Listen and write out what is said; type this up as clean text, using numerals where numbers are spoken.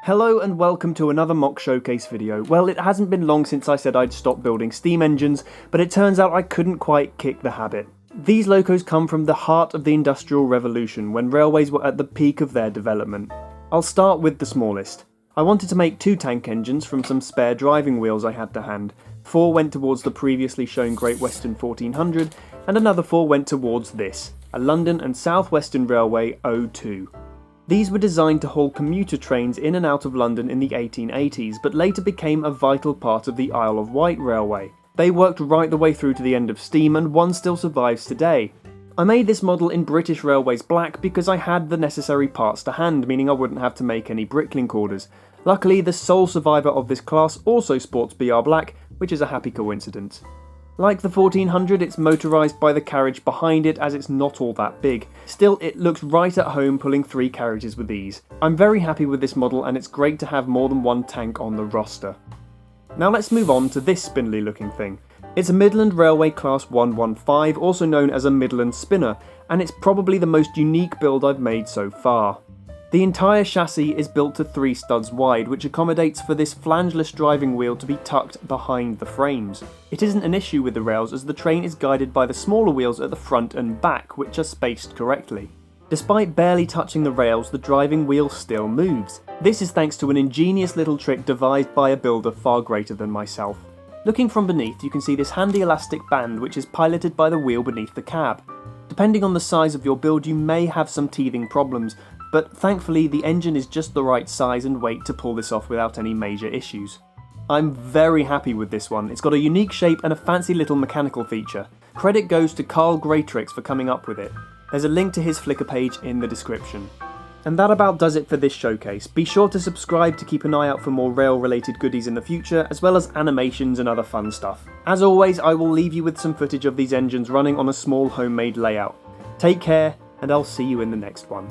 Hello and welcome to another MOC showcase video. Well, it hasn't been long since I said I'd stop building steam engines, but it turns out I couldn't quite kick the habit. These locos come from the heart of the Industrial Revolution, when railways were at the peak of their development. I'll start with the smallest. I wanted to make 2 tank engines from some spare driving wheels I had to hand. 4 went towards the previously shown Great Western 1400, and another 4 went towards this, a London and South Western Railway 02. These were designed to haul commuter trains in and out of London in the 1880s, but later became a vital part of the Isle of Wight Railway. They worked right the way through to the end of steam, and one still survives today. I made this model in British Railways black because I had the necessary parts to hand, meaning I wouldn't have to make any bricklink orders. Luckily, the sole survivor of this class also sports BR black, which is a happy coincidence. Like the 1400, it's motorised by the carriage behind it as it's not all that big. Still, it looks right at home pulling 3 carriages with ease. I'm very happy with this model, and it's great to have more than one tank on the roster. Now let's move on to this spindly looking thing. It's a Midland Railway Class 115, also known as a Midland spinner, and it's probably the most unique build I've made so far. The entire chassis is built to 3 studs wide, which accommodates for this flangeless driving wheel to be tucked behind the frames. It isn't an issue with the rails, as the train is guided by the smaller wheels at the front and back, which are spaced correctly. Despite barely touching the rails, the driving wheel still moves. This is thanks to an ingenious little trick devised by a builder far greater than myself. Looking from beneath, you can see this handy elastic band which is piloted by the wheel beneath the cab. Depending on the size of your build, you may have some teething problems, but thankfully the engine is just the right size and weight to pull this off without any major issues. I'm very happy with this one. It's got a unique shape and a fancy little mechanical feature. Credit goes to Carl Greatrix for coming up with it. There's a link to his Flickr page in the description. And that about does it for this showcase. Be sure to subscribe to keep an eye out for more rail related goodies in the future, as well as animations and other fun stuff. As always, I will leave you with some footage of these engines running on a small homemade layout. Take care, and I'll see you in the next one.